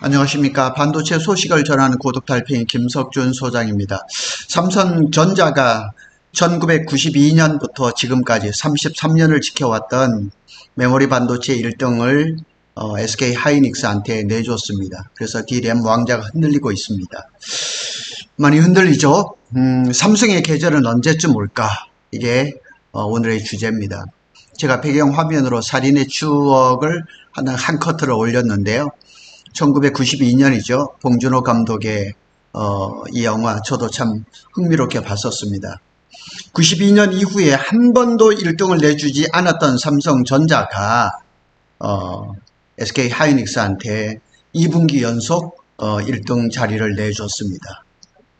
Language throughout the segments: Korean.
안녕하십니까. 반도체 소식을 전하는 고독달팽이 김석준 소장입니다. 삼성전자가 1992년부터 지금까지 33년을 지켜왔던 메모리 반도체 1등을 SK 하이닉스한테 내줬습니다. 그래서 D램 왕자가 흔들리고 있습니다. 많이 흔들리죠. 삼성의 계절은 언제쯤 올까? 이게 오늘의 주제입니다. 제가 배경 화면으로 살인의 추억을 한 커트를 올렸는데요. 1992년이죠. 봉준호 감독의 이 영화 저도 참 흥미롭게 봤었습니다. 92년 이후에 한 번도 1등을 내주지 않았던 삼성전자가 SK 하이닉스한테 2분기 연속 1등 자리를 내줬습니다.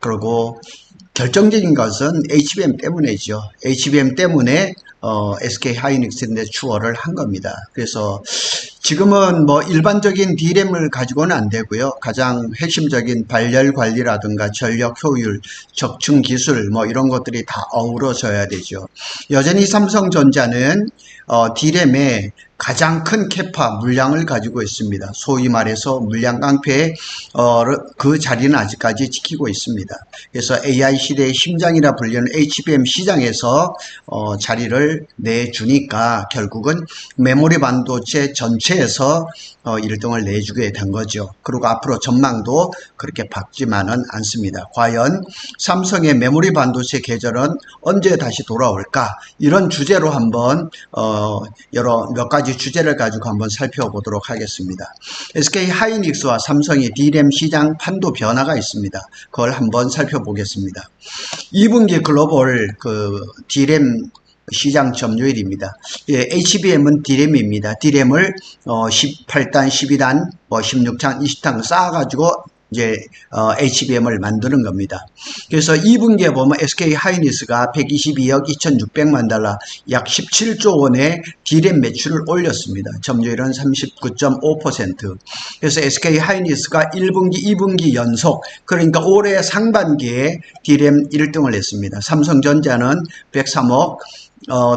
그리고 결정적인 것은 HBM 때문이죠. HBM 때문에 SK 하이닉스인데 추월을 한 겁니다. 그래서 지금은 뭐 일반적인 D램을 가지고는 안 되고요. 가장 핵심적인 발열 관리라든가 전력 효율, 적층 기술 뭐 이런 것들이 다 어우러져야 되죠. 여전히 삼성전자는 D램의 가장 큰 캐파 물량을 가지고 있습니다. 소위 말해서 물량 깡패의 그 자리는 아직까지 지키고 있습니다. 그래서 AI 시대의 심장이라 불리는 HBM 시장에서 자리를 내주니까 결국은 메모리 반도체 전체에서 1등을 내주게 된 거죠. 그리고 앞으로 전망도 그렇게 밝지만은 않습니다. 과연 삼성의 메모리 반도체 계절은 언제 다시 돌아올까? 이런 주제로 한번 몇 가지 주제를 가지고 한번 살펴보도록 하겠습니다. SK 하이닉스와 삼성의 D램 시장 판도 변화가 있습니다. 그걸 한번 살펴보겠습니다. 2분기 글로벌 D램 시장 점유율입니다. HBM은 D램입니다. D램을 18단, 12단, 16단, 20단 쌓아가지고 이제 HBM을 만드는 겁니다. 그래서 2분기에 보면 SK 하이닉스가 122억 2,600만 달러, 약 17조 원의 D램 매출을 올렸습니다. 점유율은 39.5%. 그래서 SK 하이닉스가 1분기, 2분기 연속, 그러니까 올해 상반기에 D램 1등을 했습니다. 삼성전자는 103억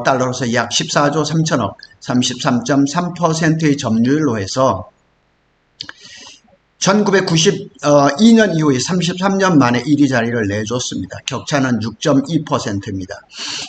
달러로서 약 14조 3천억, 33.3%의 점유율로 해서 1992년 이후에 33년 만에 1위 자리를 내줬습니다. 격차는 6.2%입니다.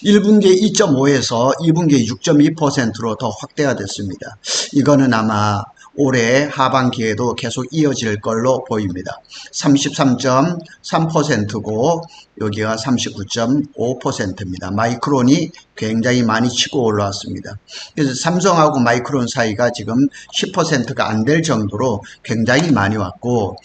1분기에 2.5에서 2분기에 6.2%로 더 확대가 됐습니다. 이거는 아마 올해 하반기에도 계속 이어질 걸로 보입니다. 33.3%고 여기가 39.5%입니다. 마이크론이 굉장히 많이 치고 올라왔습니다. 그래서 삼성하고 마이크론 사이가 지금 10%가 안 될 정도로 굉장히 많이 왔고,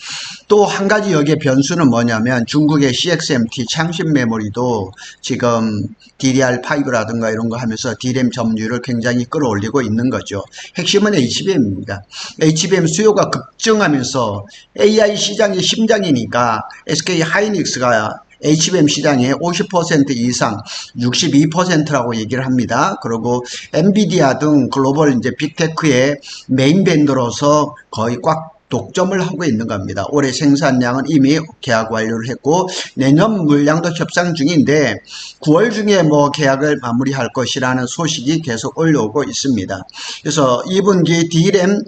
또 한 가지 여기에 변수는 뭐냐면 중국의 CXMT 창신 메모리도 지금 DDR5라든가 이런 거 하면서 D램 점유율을 굉장히 끌어올리고 있는 거죠. 핵심은 HBM입니다. HBM 수요가 급증하면서 AI 시장의 심장이니까 SK 하이닉스가 HBM 시장의 50% 이상 62%라고 얘기를 합니다. 그리고 엔비디아 등 글로벌 이제 빅테크의 메인 밴더로서 거의 꽉 독점을 하고 있는 겁니다. 올해 생산량은 이미 계약 완료를 했고 내년 물량도 협상 중인데 9월 중에 뭐 계약을 마무리할 것이라는 소식이 계속 올라오고 있습니다. 그래서 2분기 D램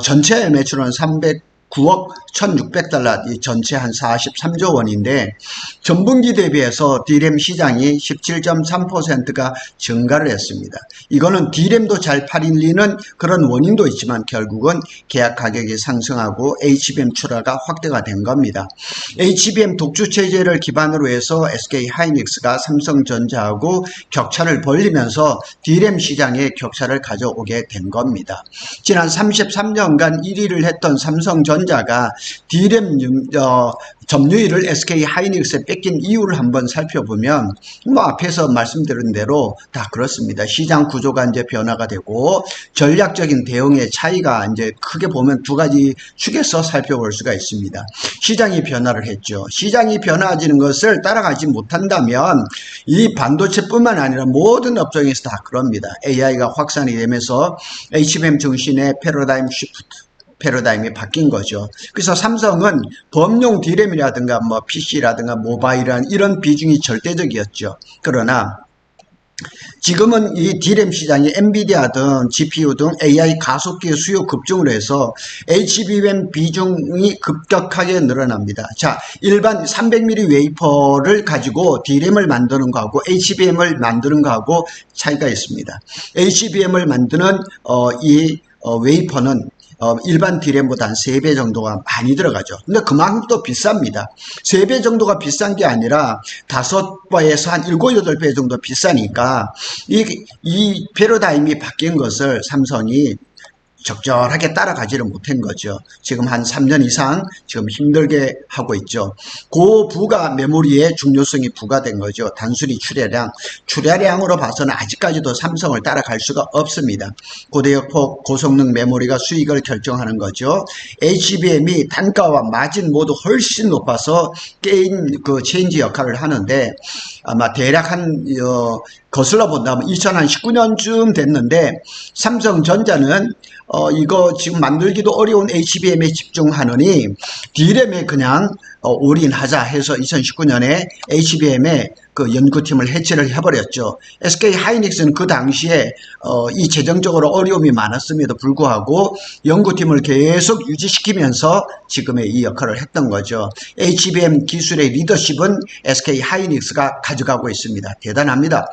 전체 매출은 9억 1,600달러, 이 전체 한 43조 원인데 전분기 대비해서 D램 시장이 17.3%가 증가를 했습니다. 이거는 D램도 잘 팔리는 그런 원인도 있지만 결국은 계약 가격이 상승하고 HBM 출하가 확대가 된 겁니다. HBM 독주 체제를 기반으로 해서 SK 하이닉스가 삼성전자하고 격차를 벌리면서 D램 시장에 격차를 가져오게 된 겁니다. 지난 33년간 1위를 했던 삼성전자가 D램 점유율을 SK 하이닉스에 뺏긴 이유를 한번 살펴보면 뭐 앞에서 말씀드린 대로 다 그렇습니다. 시장 구조가 이제 변화가 되고 전략적인 대응의 차이가 이제 크게 보면 두 가지 축에서 살펴볼 수가 있습니다. 시장이 변화를 했죠. 시장이 변화하는 것을 따라가지 못한다면 이 반도체뿐만 아니라 모든 업종에서 다 그럽니다. AI가 확산이 되면서 HBM 중심의 패러다임이 바뀐 거죠. 그래서 삼성은 범용 D램이라든가 뭐 PC라든가 모바일이라는 이런 비중이 절대적이었죠. 그러나 지금은 이 D램 시장이 엔비디아 등 GPU 등 AI 가속기의 수요 급증으로 해서 HBM 비중이 급격하게 늘어납니다. 자, 일반 300mm 웨이퍼를 가지고 D램을 만드는 거하고 HBM을 만드는 거하고 차이가 있습니다. HBM을 만드는 이 웨이퍼는 일반 D램보다 한 3배 정도가 많이 들어가죠. 근데 그만큼 또 비쌉니다. 3배 정도가 비싼 게 아니라 5배에서 한 7, 8배 정도 비싸니까 이 패러다임이 바뀐 것을 삼성이 적절하게 따라가지를 못한 거죠. 지금 한 3년 이상 지금 힘들게 하고 있죠. 고부가 메모리의 중요성이 부과된 거죠. 단순히 출하량으로 봐서는 아직까지도 삼성을 따라갈 수가 없습니다. 고대역폭 고성능 메모리가 수익을 결정하는 거죠. HBM이 단가와 마진 모두 훨씬 높아서 게임 그 체인지 역할을 하는데 아마 대략 거슬러 본다면 2019년쯤 됐는데 삼성전자는 이거 지금 만들기도 어려운 HBM에 집중하느니 D램에 그냥 올인하자 해서 2019년에 HBM에 그 연구팀을 해체를 해버렸죠. SK 하이닉스는 그 당시에 이 재정적으로 어려움이 많았음에도 불구하고 연구팀을 계속 유지시키면서 지금의 이 역할을 했던 거죠. HBM 기술의 리더십은 SK 하이닉스가 가져가고 있습니다. 대단합니다.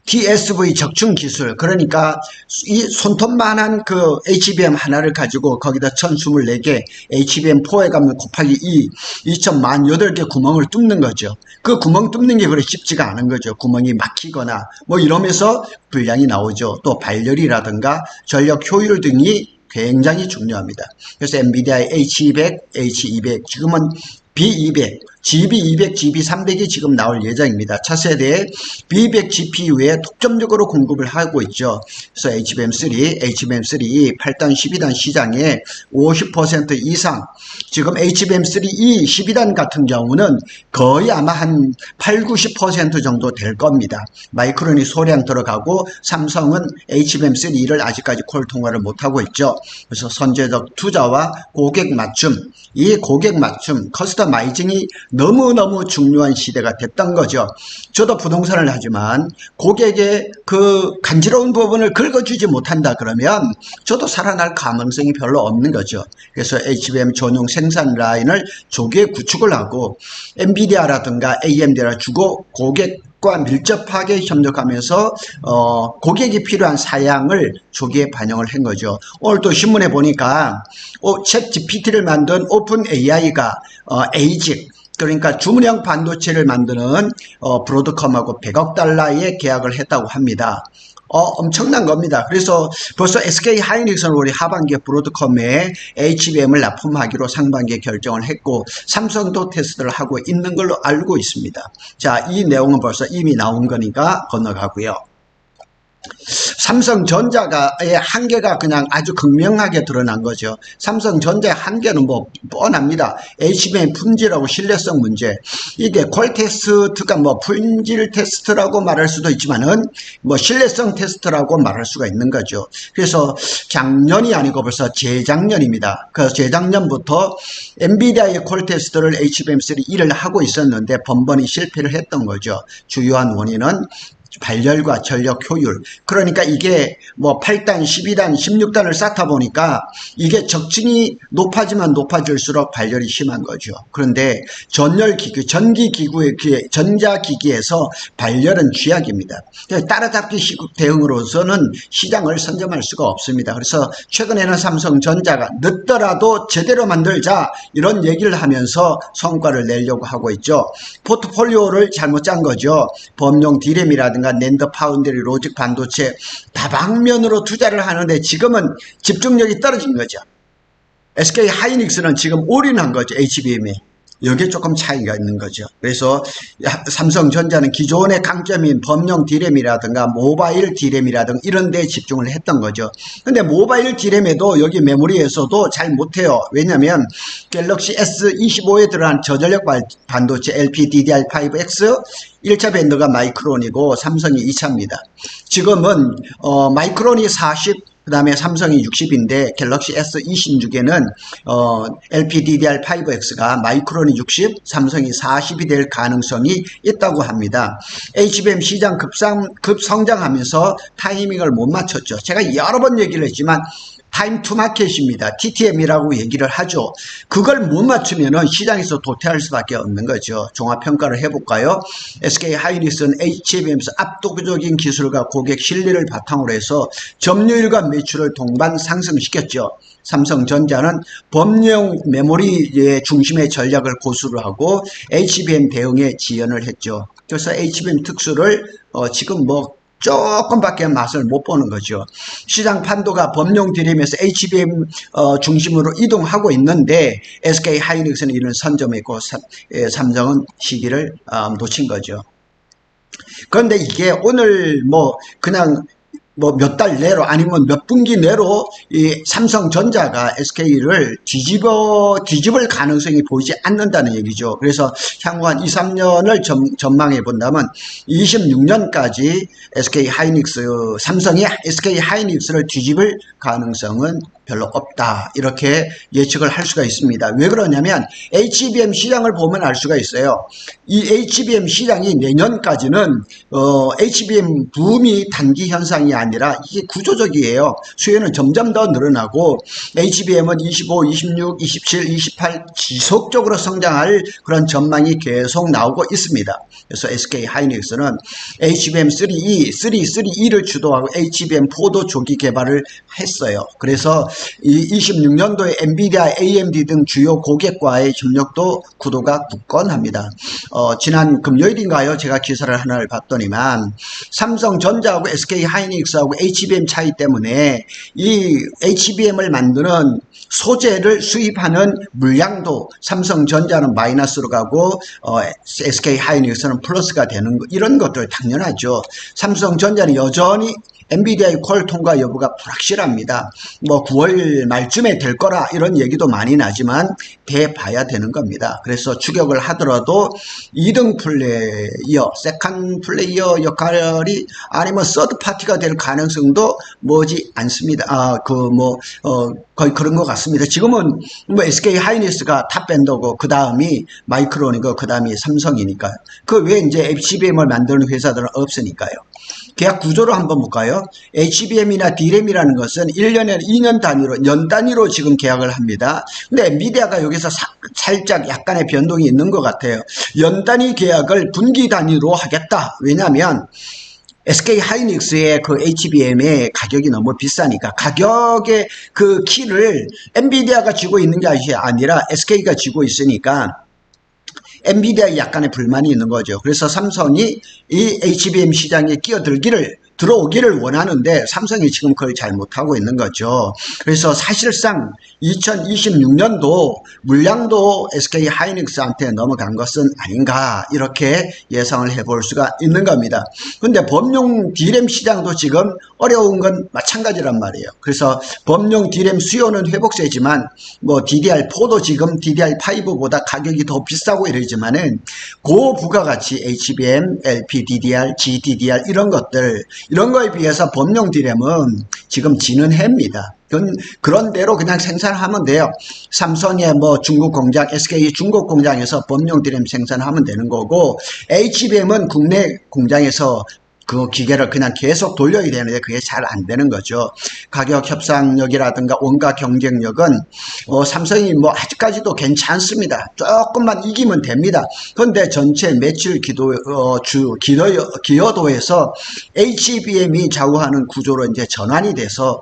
TSV 적층 기술, 그러니까 이 손톱만한 그 HBM 하나를 가지고 거기다 1024개 HBM4에 가면 곱하기 2048개 구멍을 뚫는 거죠. 그 구멍 뚫는 게 그렇게 쉽지가 않은 거죠. 구멍이 막히거나 뭐 이러면서 분량이 나오죠. 또 발열이라든가 전력 효율 등이 굉장히 중요합니다. 그래서 엔비디아의 H200, H200, 지금은 B200, GB200, GB300이 지금 나올 예정입니다. 차세대의 B200 GPU에 독점적으로 공급을 하고 있죠. 그래서 HBM3, HBM3E 8단, 12단 시장에 50% 이상, 지금 HBM3E 12단 같은 경우는 거의 아마 한 8, 90% 정도 될 겁니다. 마이크론이 소량 들어가고 삼성은 HBM3E를 아직까지 콜 통과를 못하고 있죠. 그래서 선제적 투자와 고객 맞춤, 이 고객 맞춤, 커스터마이징이 너무너무 중요한 시대가 됐던 거죠. 저도 부동산을 하지만 고객의 그 간지러운 부분을 긁어주지 못한다 그러면 저도 살아날 가능성이 별로 없는 거죠. 그래서 HBM 전용 생산 라인을 조기에 구축을 하고 엔비디아라든가 AMD를 주고 고객과 밀접하게 협력하면서 고객이 필요한 사양을 조기에 반영을 한 거죠. 오늘 또 신문에 보니까 챗 GPT를 만든 오픈 AI가 에이직, 그러니까 주문형 반도체를 만드는 브로드컴하고 100억 달러의 계약을 했다고 합니다. 엄청난 겁니다. 그래서 벌써 SK 하이닉스는 우리 하반기에 브로드컴에 HBM을 납품하기로 상반기에 결정을 했고 삼성도 테스트를 하고 있는 걸로 알고 있습니다. 자, 이 내용은 벌써 이미 나온 거니까 건너가고요. 삼성전자의 한계가 그냥 아주 극명하게 드러난 거죠. 삼성전자의 한계는 뭐 뻔합니다. HBM 품질하고 신뢰성 문제. 이게 퀄 테스트가 뭐 품질 테스트라고 말할 수도 있지만은 뭐 신뢰성 테스트라고 말할 수가 있는 거죠. 그래서 작년이 아니고 벌써 재작년입니다. 그래서 재작년부터 엔비디아의 퀄 테스트를 HBM3E를 하고 있었는데 번번이 실패를 했던 거죠. 주요한 원인은 발열과 전력 효율. 그러니까 이게 뭐 8단, 12단, 16단을 쌓다 보니까 이게 적층이 높아지면 높아질수록 발열이 심한 거죠. 그런데 전열기기, 전기기구의 전자기기에서 발열은 쥐약입니다. 따라잡기 시국 대응으로서는 시장을 선점할 수가 없습니다. 그래서 최근에는 삼성전자가 늦더라도 제대로 만들자 이런 얘기를 하면서 성과를 내려고 하고 있죠. 포트폴리오를 잘못 짠 거죠. 범용 D램이라든가 낸더 파운드리 로직 반도체 다방면으로 투자를 하는데 지금은 집중력이 떨어진 거죠. SK 하이닉스는 지금 올인한 거죠. HBM에. 여기에 조금 차이가 있는 거죠. 그래서 삼성전자는 기존의 강점인 범용 D램이라든가 모바일 D램이라든가 이런 데에 집중을 했던 거죠. 근데 모바일 D램에도 여기 메모리에서도 잘 못해요. 왜냐하면 갤럭시 S25에 들어간 저전력 반도체 LPDDR5X 1차 밴드가 마이크론이고 삼성이 2차입니다. 지금은 마이크론이 40, 그 다음에 삼성이 60인데 갤럭시 S26에는 LPDDR5X가 마이크론이 60, 삼성이 40이 될 가능성이 있다고 합니다. HBM 시장 급성장하면서 타이밍을 못 맞췄죠. 제가 여러 번 얘기를 했지만 타임 투 마켓입니다. TTM이라고 얘기를 하죠. 그걸 못 맞추면은 시장에서 도태할 수밖에 없는 거죠. 종합평가를 해볼까요? SK 하이닉스는 HBM에서 압도적인 기술과 고객 신뢰를 바탕으로 해서 점유율과 매출을 동반 상승시켰죠. 삼성전자는 범용 메모리의 중심의 전략을 고수를 하고 HBM 대응에 지연을 했죠. 그래서 HBM 특수를 지금 조금밖에 맛을 못 보는 거죠. 시장 판도가 범용 DRAM에서 HBM 중심으로 이동하고 있는데 SK 하이닉스는 이런 선점에 있고 삼성은 시기를 놓친 거죠. 그런데 이게 오늘 그냥 몇 달 내로 아니면 몇 분기 내로 이 삼성전자가 SK를 뒤집을 가능성이 보이지 않는다는 얘기죠. 그래서 향후 한 2, 3년을 전망해 본다면 26년까지 삼성이 SK 하이닉스를 뒤집을 가능성은 별로 없다. 이렇게 예측을 할 수가 있습니다. 왜 그러냐면 HBM 시장을 보면 알 수가 있어요. 이 HBM 시장이 내년까지는 HBM 붐이 단기 현상이 아니라 이게 구조적이에요. 수요는 점점 더 늘어나고 HBM은 25, 26, 27, 28 지속적으로 성장할 그런 전망이 계속 나오고 있습니다. 그래서 SK 하이닉스는 HBM3E, 3E를 주도하고 HBM4도 조기 개발을 했어요. 그래서 이 26년도에 엔비디아, AMD 등 주요 고객과의 협력도 구도가 굳건합니다. 지난 금요일인가요? 제가 기사를 하나를 봤더니만 삼성전자하고 SK 하이닉스하고 HBM 차이 때문에 이 HBM을 만드는 소재를 수입하는 물량도 삼성전자는 마이너스로 가고 SK 하이닉스는 플러스가 되는 거, 이런 것들 당연하죠. 삼성전자는 여전히 엔비디아의 퀄 통과 여부가 불확실합니다. 9월 말쯤에 될 거라 이런 얘기도 많이 나지만 돼봐야 되는 겁니다. 그래서 추격을 하더라도 2등 플레이어, 세컨 플레이어 역할이 아니면 서드 파티가 될 가능성도 머지 않습니다. 거의 그런 것 같습니다. 지금은 SK 하이닉스가 탑밴더고 그 다음이 마이크론이고 그 다음이 삼성이니까요. 그 외에 이제 HBM을 만드는 회사들은 없으니까요. 계약 구조로 한번 볼까요? HBM이나 DRAM이라는 것은 1년에 2년 단위로, 연 단위로 지금 계약을 합니다. 근데 엔비디아가 여기서 살짝 약간의 변동이 있는 것 같아요. 연 단위 계약을 분기 단위로 하겠다. 왜냐하면 SK 하이닉스의 그 HBM의 가격이 너무 비싸니까 가격의 그 키를 엔비디아가 쥐고 있는 게 아니라 SK가 쥐고 있으니까 엔비디아에 약간의 불만이 있는 거죠. 그래서 삼성이 이 HBM 시장에 들어오기를 원하는데 삼성이 지금 그걸 잘 못하고 있는 거죠. 그래서 사실상 2026년도 물량도 SK 하이닉스한테 넘어간 것은 아닌가 이렇게 예상을 해볼 수가 있는 겁니다. 그런데 범용 DRAM 시장도 지금 어려운 건 마찬가지란 말이에요. 그래서 범용 DRAM 수요는 회복세지만 DDR4도 지금 DDR5보다 가격이 더 비싸고 이러지만은 고부가가치 HBM, LPDDR, GDDR 이런 거에 비해서 범용 DRAM은 지금 지는 해입니다. 그런 대로 그냥 생산하면 돼요. 삼성의 중국 공장, SK 중국 공장에서 범용 DRAM 생산하면 되는 거고 HBM은 국내 공장에서 그 기계를 그냥 계속 돌려야 되는데 그게 잘 안 되는 거죠. 가격 협상력이라든가 원가 경쟁력은 삼성이 아직까지도 괜찮습니다. 조금만 이기면 됩니다. 그런데 전체 매출 기여도에서 HBM이 좌우하는 구조로 이제 전환이 돼서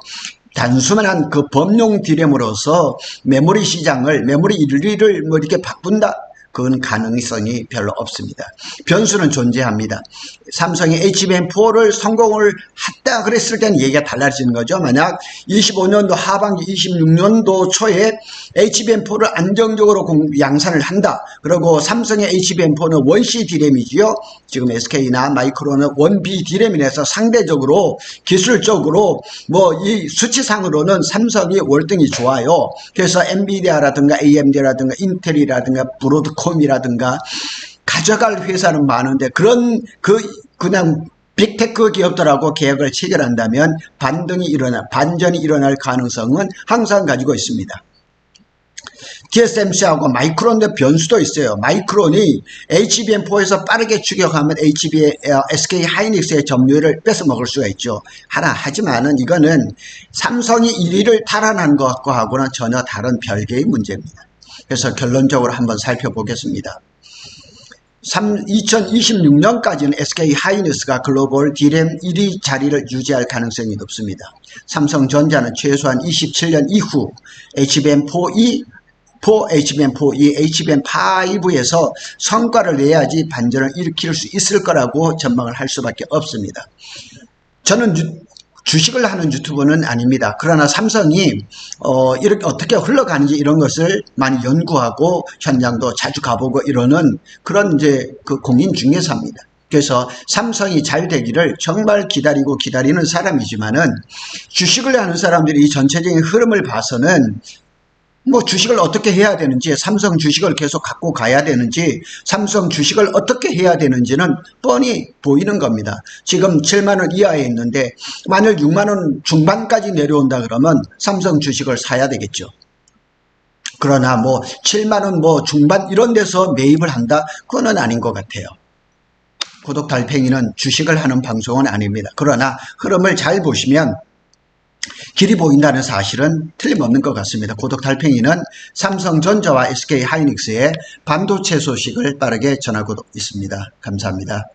단순한 그 범용 DRAM으로서 메모리 시장을, 메모리 1위를 이렇게 바꾼다? 그건 가능성이 별로 없습니다. 변수는 존재합니다. 삼성이 HBM4를 성공을 했다 그랬을 때는 얘기가 달라지는 거죠. 만약 25년도 하반기 26년도 초에 HBM4를 안정적으로 양산을 한다. 그리고 삼성의 HBM4는 1C DRAM이지요. 지금 SK나 마이크론은 1B DRAM이라서 상대적으로 기술적으로 이 수치상으로는 삼성이 월등히 좋아요. 그래서 엔비디아라든가 AMD라든가 인텔이라든가 브로드콤이라든가 가져갈 회사는 많은데 그냥 빅테크 기업들하고 계약을 체결한다면 반전이 일어날 가능성은 항상 가지고 있습니다. TSMC하고 마이크론의 변수도 있어요. 마이크론이 HBM4에서 빠르게 추격하면 SK 하이닉스의 점유율을 뺏어먹을 수가 있죠. 하지만은 이거는 삼성이 1위를 탈환한 것과 하고는 전혀 다른 별개의 문제입니다. 그래서 결론적으로 한번 살펴보겠습니다. 2026년까지는 SK 하이닉스가 글로벌 D램 1위 자리를 유지할 가능성이 높습니다. 삼성전자는 최소한 27년 이후 HBM4E, HBM5에서 성과를 내야지 반전을 일으킬 수 있을 거라고 전망을 할 수밖에 없습니다. 저는 주식을 하는 유튜버는 아닙니다. 그러나 삼성이 이렇게 어떻게 흘러가는지 이런 것을 많이 연구하고 현장도 자주 가보고 이러는 그런 그 공인 중개사입니다. 그래서 삼성이 잘 되기를 정말 기다리는 사람이지만은 주식을 하는 사람들이 이 전체적인 흐름을 봐서는 뭐 주식을 어떻게 해야 되는지, 삼성 주식을 계속 갖고 가야 되는지, 삼성 주식을 어떻게 해야 되는지는 뻔히 보이는 겁니다. 지금 7만원 이하에 있는데 만일 6만원 중반까지 내려온다 그러면 삼성 주식을 사야 되겠죠. 그러나 뭐 7만원 뭐 중반 이런 데서 매입을 한다? 그거는 아닌 것 같아요. 구독 달팽이는 주식을 하는 방송은 아닙니다. 그러나 흐름을 잘 보시면 길이 보인다는 사실은 틀림없는 것 같습니다. 구독 달팽이는 삼성전자와 SK 하이닉스의 반도체 소식을 빠르게 전하고 있습니다. 감사합니다.